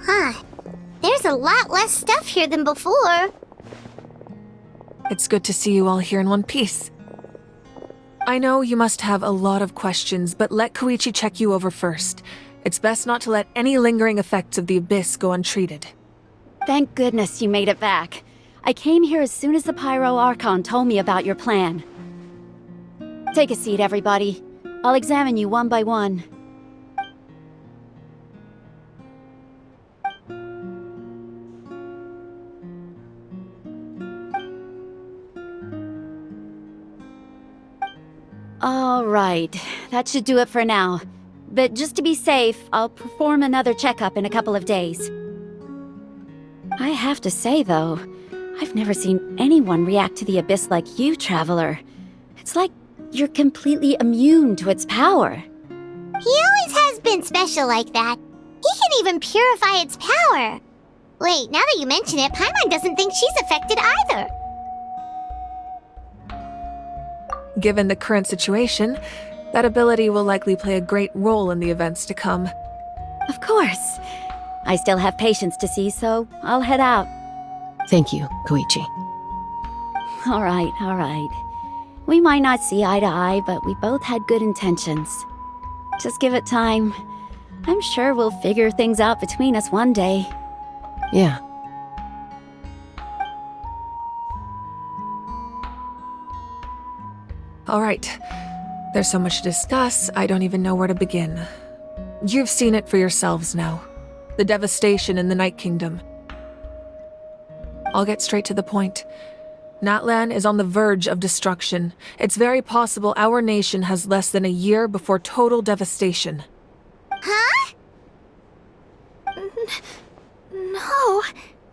Huh. There's a lot less stuff here than before. It's good to see you all here in one piece. I know you must have a lot of questions, but let Koichi check you over first. It's best not to let any lingering effects of the Abyss go untreated. Thank goodness you made it back. I came here as soon as the Pyro Archon told me about your plan. Take a seat, everybody. I'll examine you one by one. All right, that should do it for now. But just to be safe, I'll perform another checkup in a couple of days. I have to say, though, I've never seen anyone react to the Abyss like you, Traveler. It's like you're completely immune to its power. He always has been special like that. He can even purify its power. Wait, now that you mention it, Paimon doesn't think she's affected either. Given the current situation, that ability will likely play a great role in the events to come. Of course. I still have patients to see, so I'll head out. Thank you, Koichi. All right. We might not see eye to eye, but we both had good intentions. Just give it time. I'm sure we'll figure things out between us one day. Yeah. All right. There's so much to discuss, I don't even know where to begin. You've seen it for yourselves now. The devastation in the Night Kingdom. I'll get straight to the point. Natlan is on the verge of destruction. It's very possible our nation has less than a year before total devastation. Huh? No.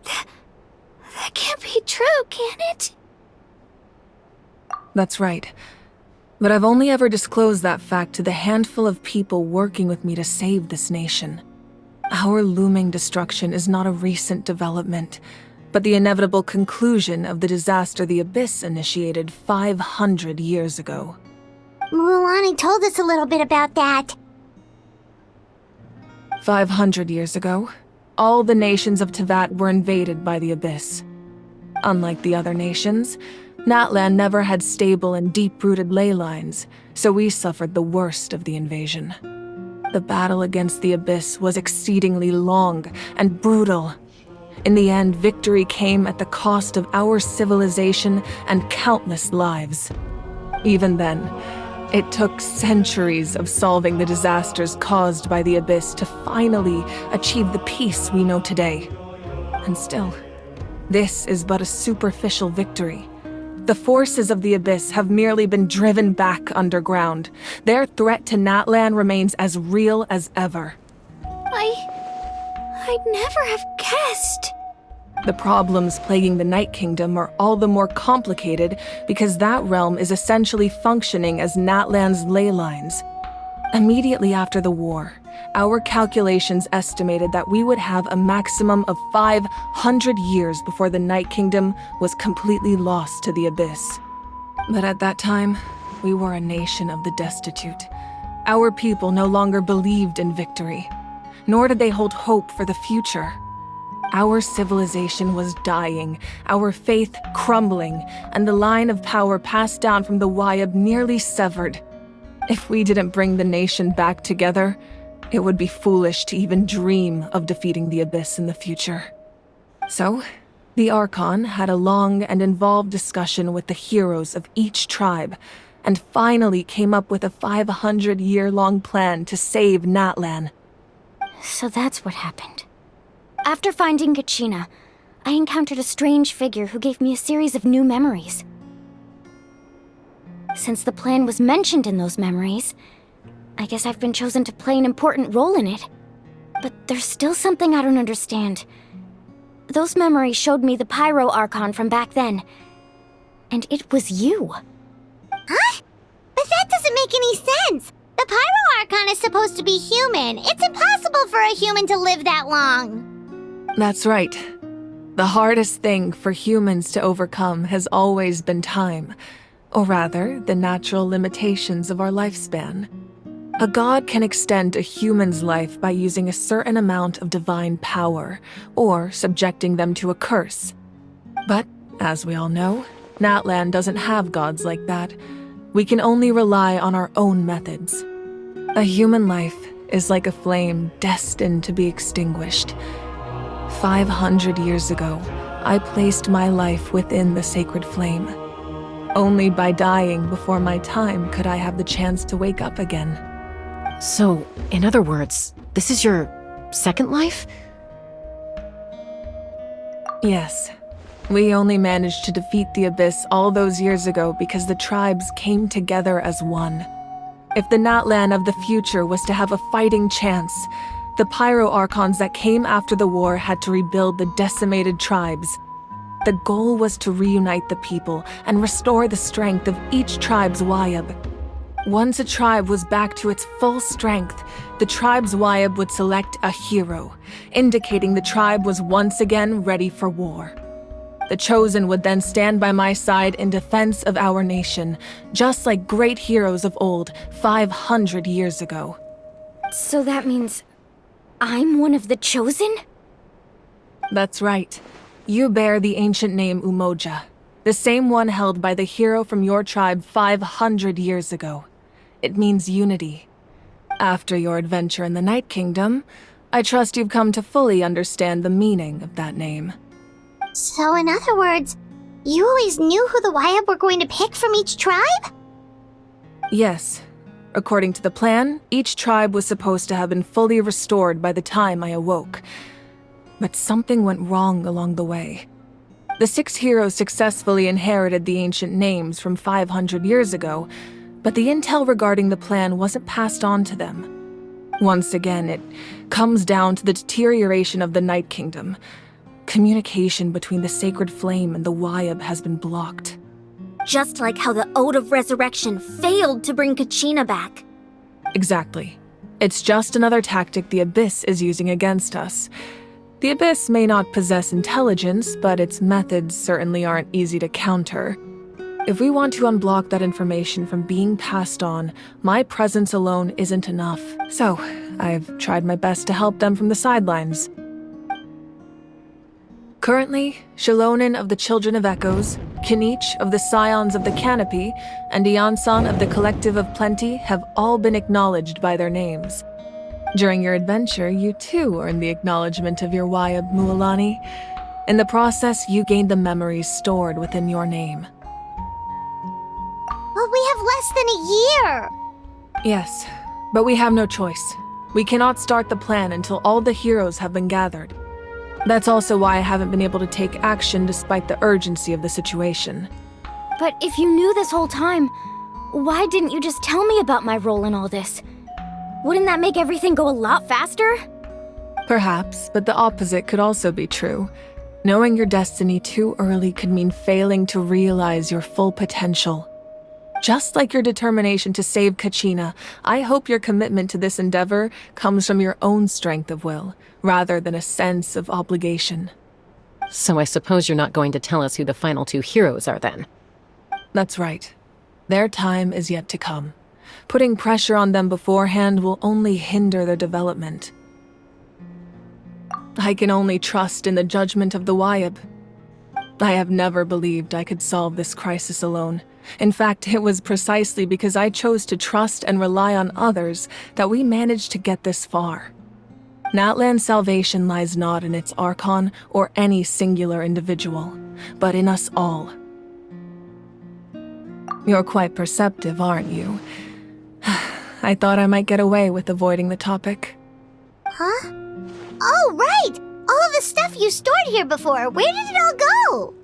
That can't be true, can it? That's right. But I've only ever disclosed that fact to the handful of people working with me to save this nation. Our looming destruction is not a recent development, but the inevitable conclusion of the disaster the Abyss initiated 500 years ago. Mulani told us a little bit about that. 500 years ago, all the nations of Teyvat were invaded by the Abyss. Unlike the other nations, Natlan never had stable and deep-rooted ley lines, so we suffered the worst of the invasion. The battle against the Abyss was exceedingly long and brutal. In the end, victory came at the cost of our civilization and countless lives. Even then, it took centuries of solving the disasters caused by the Abyss to finally achieve the peace we know today. And still, this is but a superficial victory. The forces of the Abyss have merely been driven back underground. Their threat to Natlan remains as real as ever. I'd never have guessed. The problems plaguing the Night Kingdom are all the more complicated because that realm is essentially functioning as Natlan's ley lines. Immediately after the war, our calculations estimated that we would have a maximum of 500 years before the Night Kingdom was completely lost to the Abyss. But at that time, we were a nation of the destitute. Our people no longer believed in victory, nor did they hold hope for the future. Our civilization was dying, our faith crumbling, and the line of power passed down from the Wayab nearly severed. If we didn't bring the nation back together, it would be foolish to even dream of defeating the Abyss in the future. So, the Archon had a long and involved discussion with the heroes of each tribe, and finally came up with a 500-year-long plan to save Natlan. So that's what happened. After finding Kachina, I encountered a strange figure who gave me a series of new memories. Since the plan was mentioned in those memories, I guess I've been chosen to play an important role in it. But there's still something I don't understand. Those memories showed me the Pyro Archon from back then. And it was you. Huh? But that doesn't make any sense! The Pyro Archon is supposed to be human. It's impossible for a human to live that long. That's right. The hardest thing for humans to overcome has always been time. Or rather, the natural limitations of our lifespan. A god can extend a human's life by using a certain amount of divine power, or subjecting them to a curse. But, as we all know, Natlan doesn't have gods like that. We can only rely on our own methods. A human life is like a flame destined to be extinguished. 500 years ago, I placed my life within the sacred flame. Only by dying before my time could I have the chance to wake up again. So, in other words, this is your second life? Yes. We only managed to defeat the Abyss all those years ago because the tribes came together as one. If the Natlan of the future was to have a fighting chance, the Pyro Archons that came after the war had to rebuild the decimated tribes. The goal was to reunite the people and restore the strength of each tribe's Wayab. Once a tribe was back to its full strength, the tribe's Wayab would select a hero, indicating the tribe was once again ready for war. The Chosen would then stand by my side in defense of our nation, just like great heroes of old 500 years ago. So that means I'm one of the Chosen? That's right. You bear the ancient name Umoja, the same one held by the hero from your tribe 500 years ago. It means unity. After your adventure in the Night Kingdom, I trust you've come to fully understand the meaning of that name. So in other words, you always knew who the Wayab were going to pick from each tribe? Yes. According to the plan, each tribe was supposed to have been fully restored by the time I awoke. But something went wrong along the way. The 6 heroes successfully inherited the ancient names from 500 years ago, but the intel regarding the plan wasn't passed on to them. Once again, it comes down to the deterioration of the Night Kingdom. Communication between the Sacred Flame and the Wayab has been blocked. Just like how the Ode of Resurrection failed to bring Kachina back. Exactly. It's just another tactic the Abyss is using against us. The Abyss may not possess intelligence, but its methods certainly aren't easy to counter. If we want to unblock that information from being passed on, my presence alone isn't enough. So, I've tried my best to help them from the sidelines. Currently, Shalonin of the Children of Echoes, Kinich of the Scions of the Canopy, and Iansan of the Collective of Plenty have all been acknowledged by their names. During your adventure, you too earned the acknowledgement of your Wayab, Mualani. In the process, you gained the memories stored within your name. But we have less than a year! Yes, but we have no choice. We cannot start the plan until all the heroes have been gathered. That's also why I haven't been able to take action despite the urgency of the situation. But if you knew this whole time, why didn't you just tell me about my role in all this? Wouldn't that make everything go a lot faster? Perhaps, but the opposite could also be true. Knowing your destiny too early could mean failing to realize your full potential. Just like your determination to save Kachina, I hope your commitment to this endeavor comes from your own strength of will, rather than a sense of obligation. So I suppose you're not going to tell us who the final 2 heroes are then? That's right. Their time is yet to come. Putting pressure on them beforehand will only hinder their development. I can only trust in the judgment of the Wayab. I have never believed I could solve this crisis alone. In fact, it was precisely because I chose to trust and rely on others that we managed to get this far. Natlan's salvation lies not in its Archon or any singular individual, but in us all. You're quite perceptive, aren't you? I thought I might get away with avoiding the topic. Huh? Oh, right! All of the stuff you stored here before, where did it all go?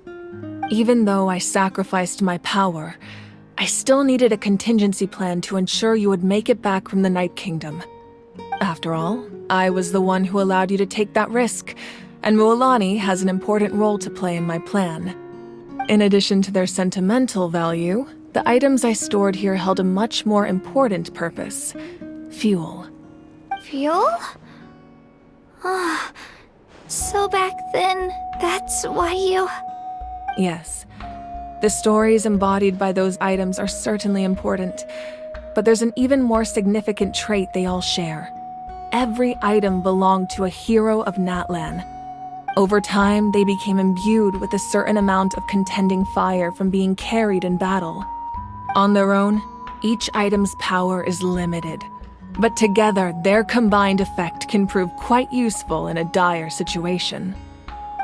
Even though I sacrificed my power, I still needed a contingency plan to ensure you would make it back from the Night Kingdom. After all, I was the one who allowed you to take that risk, and Mualani has an important role to play in my plan. In addition to their sentimental value, the items I stored here held a much more important purpose: fuel. Fuel? Ah, so back then, that's why you... Yes. The stories embodied by those items are certainly important. But there's an even more significant trait they all share. Every item belonged to a hero of Natlan. Over time, they became imbued with a certain amount of contending fire from being carried in battle. On their own, each item's power is limited, but together their combined effect can prove quite useful in a dire situation.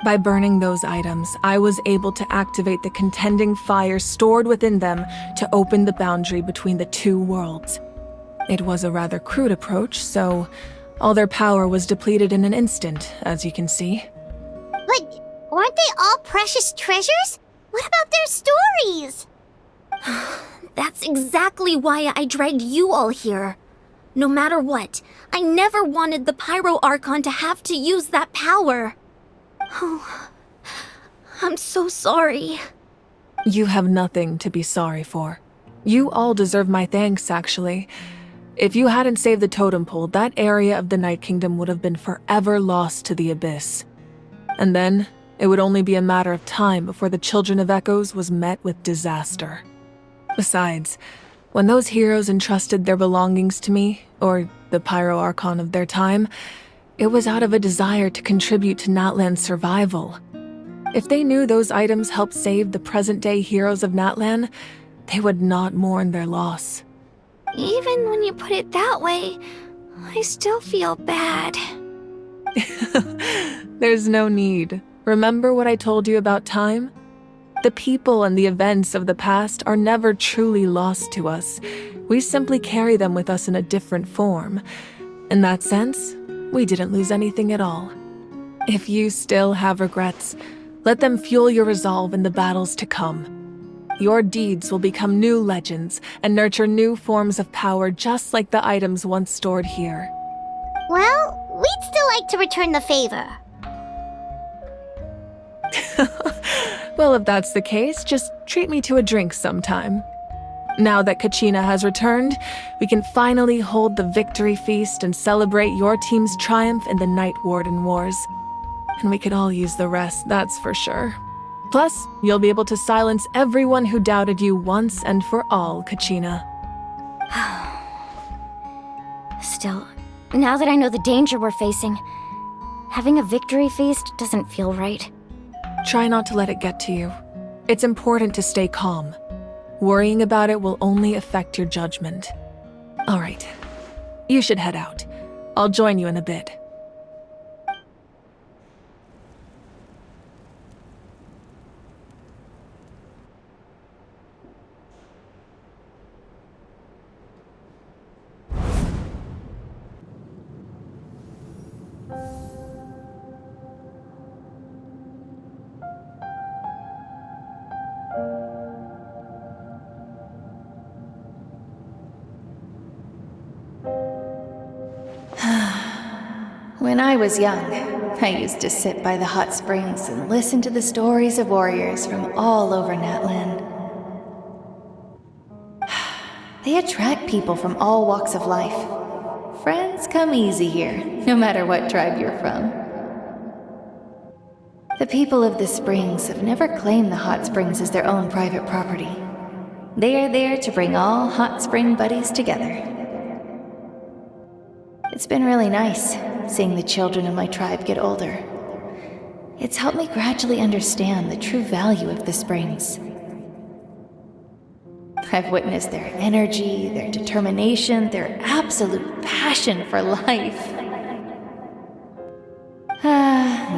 By burning those items, I was able to activate the contending fire stored within them to open the boundary between the two worlds. It was a rather crude approach, so all their power was depleted in an instant, as you can see. But weren't they all precious treasures? What about their stories? That's exactly why I dragged you all here. No matter what, I never wanted the Pyro Archon to have to use that power. Oh, I'm so sorry. You have nothing to be sorry for. You all deserve my thanks, actually. If you hadn't saved the totem pole, that area of the Night Kingdom would have been forever lost to the abyss. And then, it would only be a matter of time before the Children of Echoes was met with disaster. Besides, when those heroes entrusted their belongings to me, or the Pyro Archon of their time, it was out of a desire to contribute to Natlan's survival. If they knew those items helped save the present-day heroes of Natlan, they would not mourn their loss. Even when you put it that way, I still feel bad. There's no need. Remember what I told you about time? The people and the events of the past are never truly lost to us. We simply carry them with us in a different form. In that sense, we didn't lose anything at all. If you still have regrets, let them fuel your resolve in the battles to come. Your deeds will become new legends and nurture new forms of power just like the items once stored here. Well, we'd still like to return the favor. Well, if that's the case, just treat me to a drink sometime. Now that Kachina has returned, we can finally hold the victory feast and celebrate your team's triumph in the Night Warden Wars. And we could all use the rest, that's for sure. Plus, you'll be able to silence everyone who doubted you once and for all, Kachina. Still, now that I know the danger we're facing, having a victory feast doesn't feel right. Try not to let it get to you. It's important to stay calm. Worrying about it will only affect your judgment. All right, you should head out. I'll join you in a bit. When I was young, I used to sit by the hot springs and listen to the stories of warriors from all over Natlan. They attract people from all walks of life. Friends come easy here, no matter what tribe you're from. The people of the springs have never claimed the hot springs as their own private property. They are there to bring all hot spring buddies together. It's been really nice seeing the children of my tribe get older. It's helped me gradually understand the true value of the springs. I've witnessed their energy, their determination, their absolute passion for life.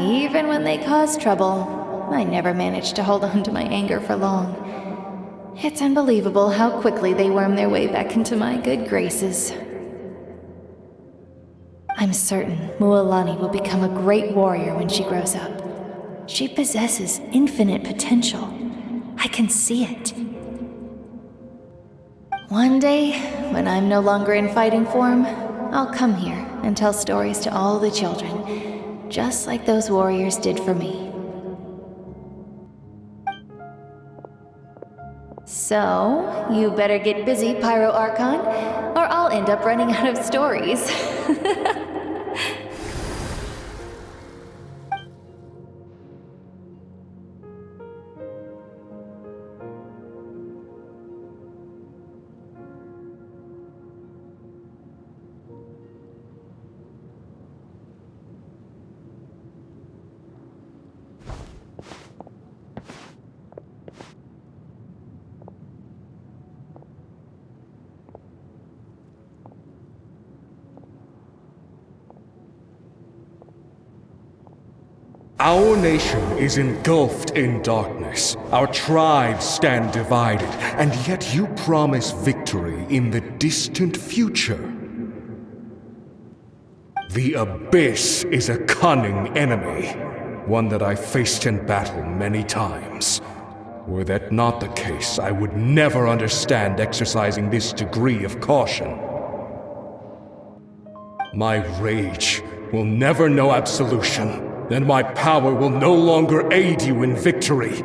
Even when they cause trouble, I never managed to hold on to my anger for long. It's unbelievable how quickly they worm their way back into my good graces. I'm certain Mualani will become a great warrior when she grows up. She possesses infinite potential. I can see it. One day, when I'm no longer in fighting form, I'll come here and tell stories to all the children, just like those warriors did for me. So, you better get busy, Pyro Archon, or I'll end up running out of stories. Our nation is engulfed in darkness. Our tribes stand divided, and yet you promise victory in the distant future. The Abyss is a cunning enemy, one that I faced in battle many times. Were that not the case, I would never understand exercising this degree of caution. My rage will never know absolution, and my power will no longer aid you in victory.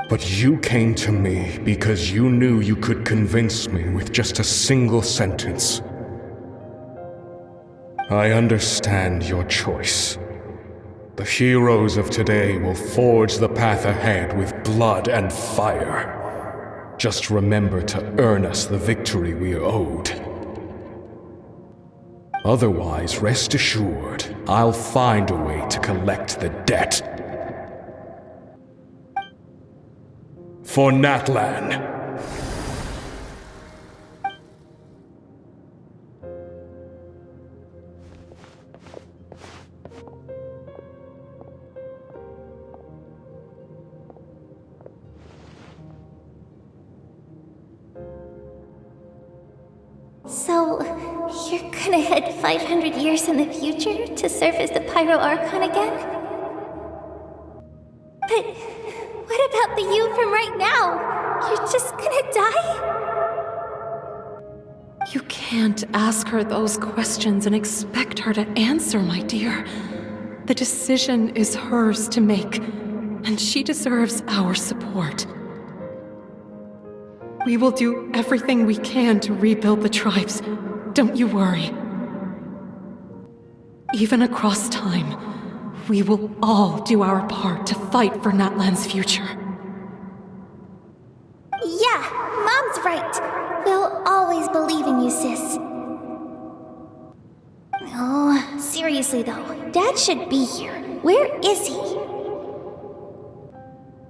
But you came to me because you knew you could convince me with just a single sentence. I understand your choice. The heroes of today will forge the path ahead with blood and fire. Just remember to earn us the victory we are owed. Otherwise, rest assured, I'll find a way to collect the debt. For Natlan. So, you're gonna head 500 years in the future to serve as the Pyro Archon again? But what about the you from right now? You're just gonna die? You can't ask her those questions and expect her to answer, my dear. The decision is hers to make, and she deserves our support. We will do everything we can to rebuild the tribes. Don't you worry. Even across time, we will all do our part to fight for Natlan's future. Yeah, Mom's right. We'll always believe in you, sis. Oh, seriously though, Dad should be here. Where is he?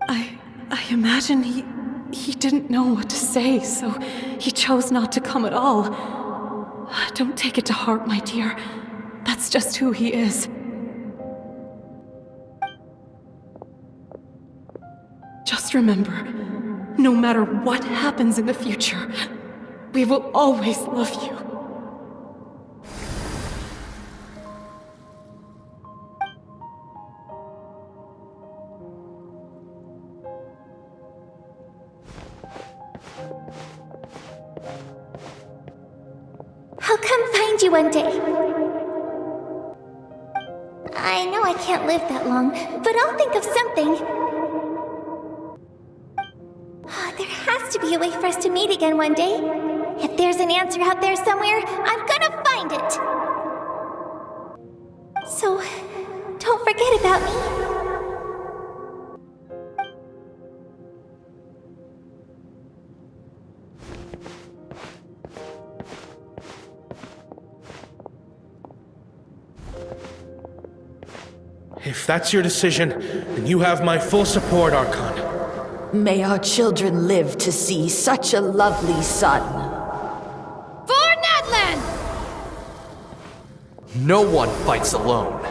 I imagine he didn't know what to say, so he chose not to come at all. Don't take it to heart, my dear. That's just who he is. Just remember, no matter what happens in the future, we will always love you. I'll come find you one day. I know I can't live that long, but I'll think of something. There has to be a way for us to meet again one day. If there's an answer out there somewhere, I'm gonna find it. So, don't forget about me. If that's your decision, then you have my full support, Archon. May our children live to see such a lovely son. For Natlan! No one fights alone.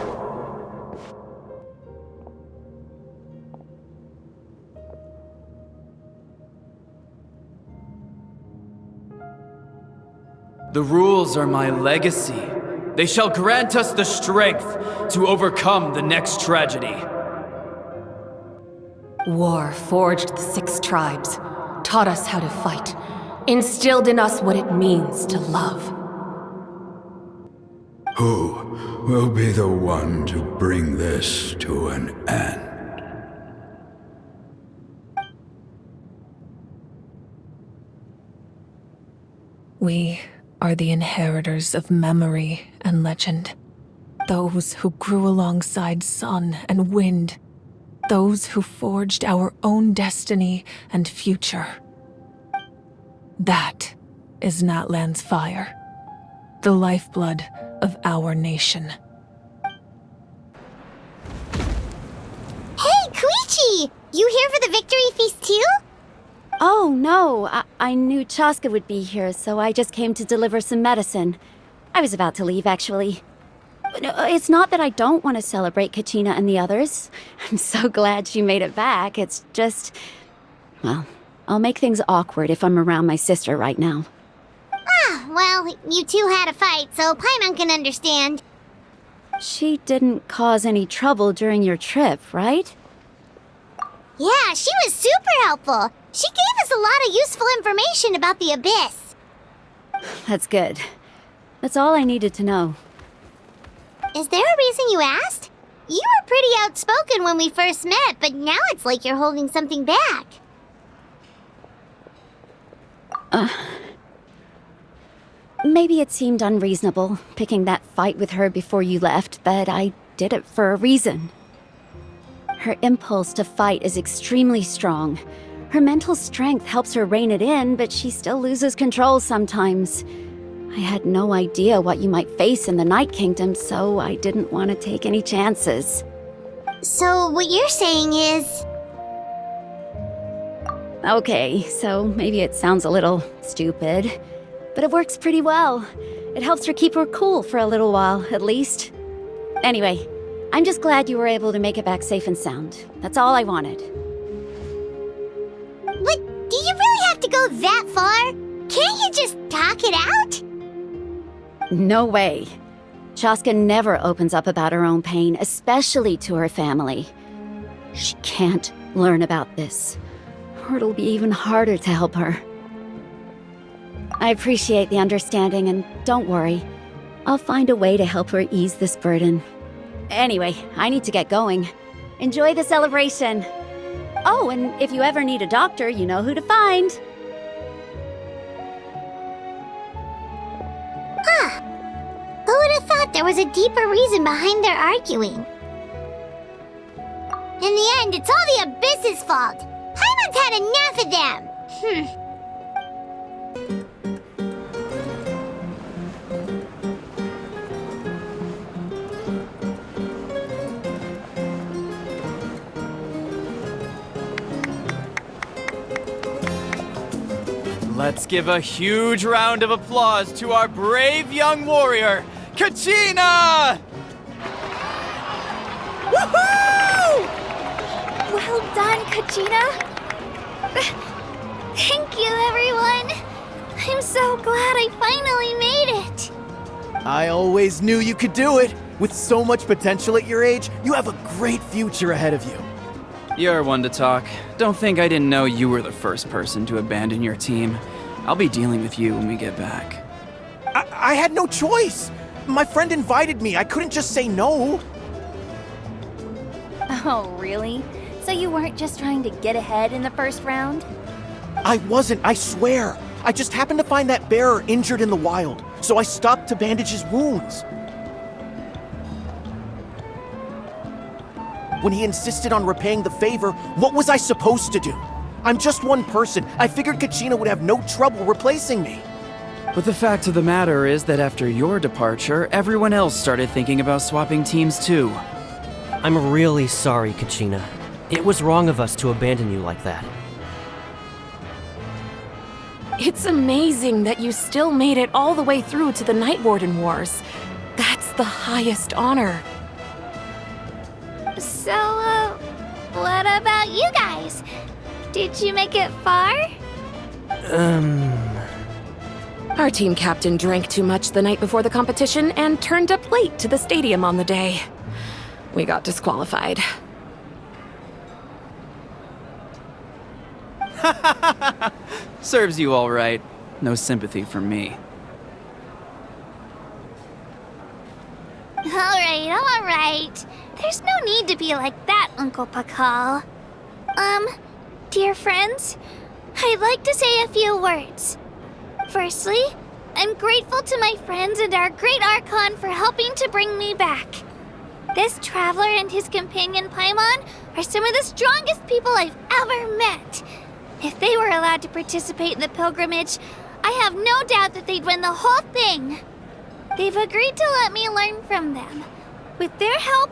The rules are my legacy. They shall grant us the strength to overcome the next tragedy. War forged the 6 tribes, taught us how to fight, instilled in us what it means to love. Who will be the one to bring this to an end? We are the inheritors of memory and legend. Those who grew alongside sun and wind. Those who forged our own destiny and future. That is Natlan's fire. The lifeblood of our nation. Hey, Koichi! You here for the victory feast too? Oh, no. I knew Chaska would be here, so I just came to deliver some medicine. I was about to leave, actually. No, it's not that I don't want to celebrate Kachina and the others. I'm so glad she made it back. It's just... well, I'll make things awkward if I'm around my sister right now. Ah, well, you two had a fight, so Paimon can understand. She didn't cause any trouble during your trip, right? Yeah, she was super helpful. She gave us a lot of useful information about the Abyss. That's good. That's all I needed to know. Is there a reason you asked? You were pretty outspoken when we first met, but now it's like you're holding something back. Maybe it seemed unreasonable, picking that fight with her before you left, but I did it for a reason. Her impulse to fight is extremely strong. Her mental strength helps her rein it in, but she still loses control sometimes. I had no idea what you might face in the Night Kingdom, so I didn't want to take any chances. So what you're saying is... Okay, so maybe it sounds a little stupid, but it works pretty well. It helps her keep her cool for a little while, at least. Anyway, I'm just glad you were able to make it back safe and sound. That's all I wanted. But do you really have to go that far? Can't you just talk it out? No way. Chaska never opens up about her own pain, especially to her family. She can't learn about this, or it'll be even harder to help her. I appreciate the understanding, and don't worry. I'll find a way to help her ease this burden. Anyway, I need to get going. Enjoy the celebration. Oh, and if you ever need a doctor, you know who to find. Huh. Who would have thought there was a deeper reason behind their arguing? In the end, it's all the Abyss's fault. Paimon's had enough of them. Let's give a huge round of applause to our brave young warrior, Kachina! Woohoo! Well done, Kachina! Thank you, everyone! I'm so glad I finally made it! I always knew you could do it! With so much potential at your age, you have a great future ahead of you. You're one to talk. Don't think I didn't know you were the first person to abandon your team. I'll be dealing with you when we get back. I had no choice! My friend invited me, I couldn't just say no! Oh, really? So you weren't just trying to get ahead in the first round? I wasn't, I swear! I just happened to find that bearer injured in the wild, so I stopped to bandage his wounds. When he insisted on repaying the favor, what was I supposed to do? I'm just one person. I figured Kachina would have no trouble replacing me. But the fact of the matter is that after your departure, everyone else started thinking about swapping teams too. I'm really sorry, Kachina. It was wrong of us to abandon you like that. It's amazing that you still made it all the way through to the Night Warden Wars. That's the highest honor. So, what about you guys? Did you make it far? Our team captain drank too much the night before the competition and turned up late to the stadium on the day. We got disqualified. Serves you all right. No sympathy from me. All right. There's no need to be like that, Uncle Pakal. Dear friends, I'd like to say a few words. Firstly, I'm grateful to my friends and our great Archon for helping to bring me back. This traveler and his companion Paimon are some of the strongest people I've ever met. If they were allowed to participate in the pilgrimage, I have no doubt that they'd win the whole thing. They've agreed to let me learn from them. With their help,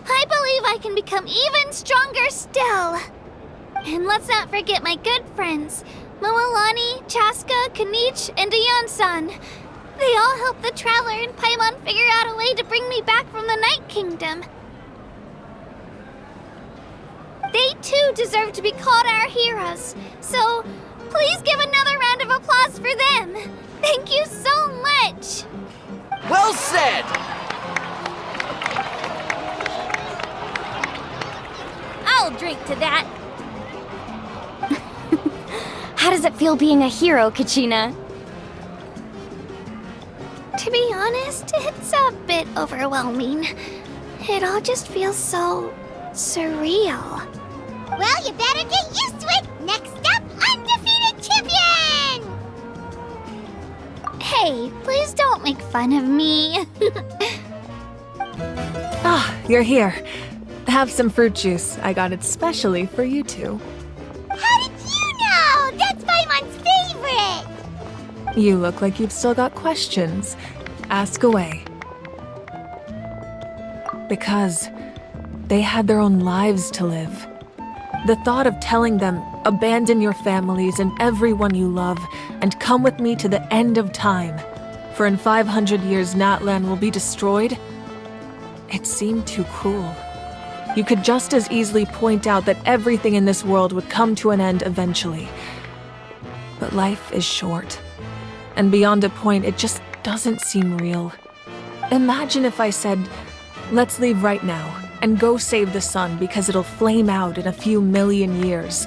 I believe I can become even stronger still. And let's not forget my good friends, Moalani, Chaska, Kanich, and Ayan-san. They all helped the Traveler and Paimon figure out a way to bring me back from the Night Kingdom. They too deserve to be called our heroes, so please give another round of applause for them. Thank you so much. Well said! I'll drink to that. How does it feel being a hero, Kachina? To be honest, it's a bit overwhelming. It all just feels so surreal. Well, you better get used to it! Next up, undefeated champion! Hey, please don't make fun of me. Ah, you're here. Have some fruit juice. I got it specially for you two. How did you know? That's Paimon's favorite! You look like you've still got questions. Ask away. Because they had their own lives to live. The thought of telling them, abandon your families and everyone you love, and come with me to the end of time, for in 500 years Natlan will be destroyed, it seemed too cruel. You could just as easily point out that everything in this world would come to an end eventually. But life is short, and beyond a point, it just doesn't seem real. Imagine if I said, let's leave right now, and go save the sun because it'll flame out in a few million years.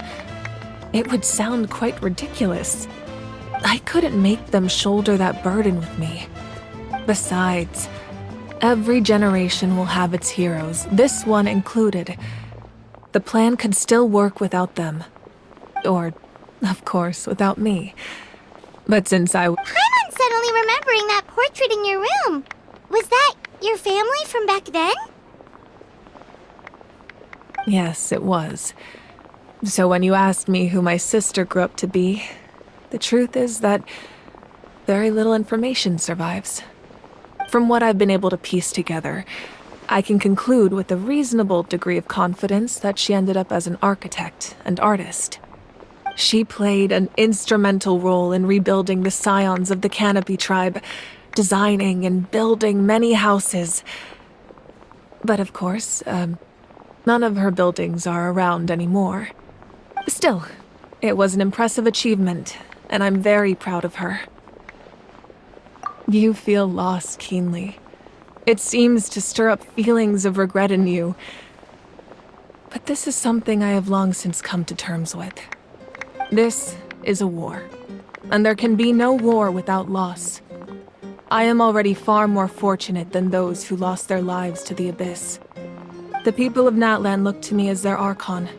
It would sound quite ridiculous. I couldn't make them shoulder that burden with me. Besides, every generation will have its heroes, this one included. The plan could still work without them. Or, of course, without me. But since Paimon's suddenly remembering that portrait in your room. Was that your family from back then? Yes, it was. So when you asked me who my sister grew up to be, the truth is that very little information survives. From what I've been able to piece together, I can conclude with a reasonable degree of confidence that she ended up as an architect and artist. She played an instrumental role in rebuilding the scions of the Canopy tribe, designing and building many houses. But of course, none of her buildings are around anymore. Still, it was an impressive achievement, and I'm very proud of her. You feel loss keenly. It seems to stir up feelings of regret in you. But this is something I have long since come to terms with. This is a war, and there can be no war without loss. I am already far more fortunate than those who lost their lives to the Abyss. The people of Natlan look to me as their Archon,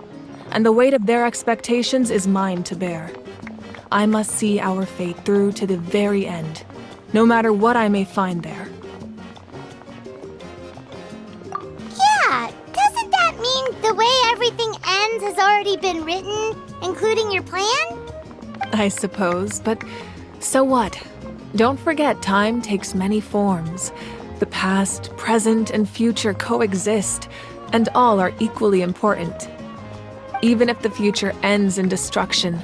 and the weight of their expectations is mine to bear. I must see our fate through to the very end, no matter what I may find there. Yeah, doesn't that mean the way everything ends has already been written, including your plan? I suppose, but so what? Don't forget, time takes many forms. The past, present, and future coexist, and all are equally important. Even if the future ends in destruction,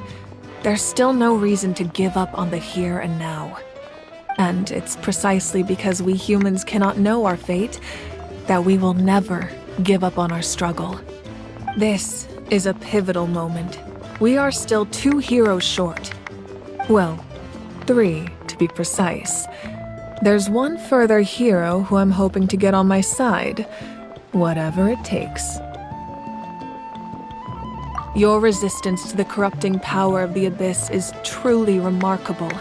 there's still no reason to give up on the here and now. And it's precisely because we humans cannot know our fate that we will never give up on our struggle. This is a pivotal moment. We are still 2 heroes short. Well, 3 to be precise. There's one further hero who I'm hoping to get on my side, whatever it takes. Your resistance to the corrupting power of the Abyss is truly remarkable.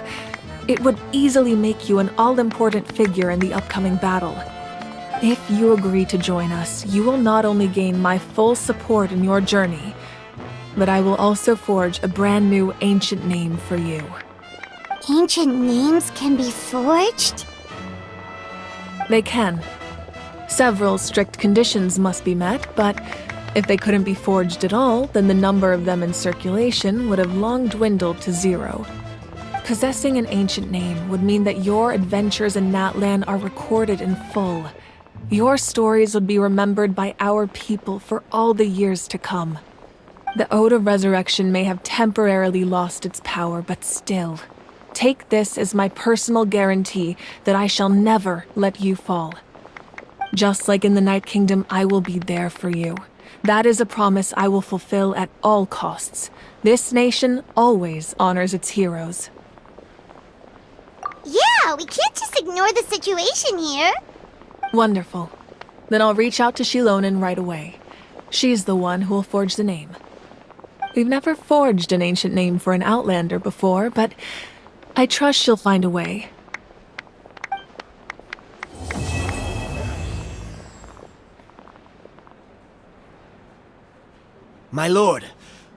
It would easily make you an all-important figure in the upcoming battle. If you agree to join us, you will not only gain my full support in your journey, but I will also forge a brand new ancient name for you. Ancient names can be forged? They can. Several strict conditions must be met, but if they couldn't be forged at all, then the number of them in circulation would have long dwindled to 0. Possessing an ancient name would mean that your adventures in Natlan are recorded in full. Your stories would be remembered by our people for all the years to come. The Ode of Resurrection may have temporarily lost its power, but still, Take this as my personal guarantee that I shall never let you fall. Just like in the Night Kingdom, I will be there for you. That is a promise I will fulfill at all costs. This nation always honors its heroes. Yeah, we can't just ignore the situation here. Wonderful. Then I'll reach out to Shilonen right away. She's the one who will forge the name. We've never forged an ancient name for an Outlander before, but I trust she'll find a way. My lord,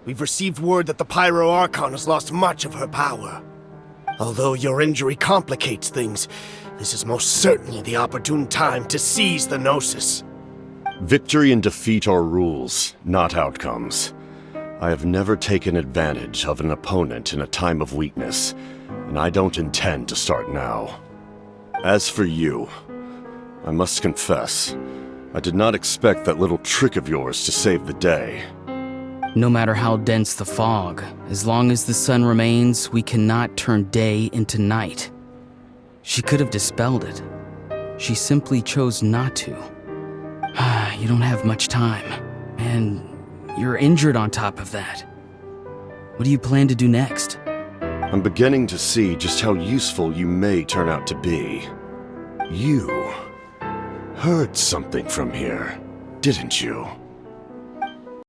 we've received word that the Pyro Archon has lost much of her power. Although your injury complicates things, this is most certainly the opportune time to seize the Gnosis. Victory and defeat are rules, not outcomes. I have never taken advantage of an opponent in a time of weakness, and I don't intend to start now. As for you, I must confess, I did not expect that little trick of yours to save the day. No matter how dense the fog, as long as the sun remains, we cannot turn day into night. She could have dispelled it. She simply chose not to. You don't have much time, and you're injured on top of that. What do you plan to do next? I'm beginning to see just how useful you may turn out to be. You heard something from here, didn't you?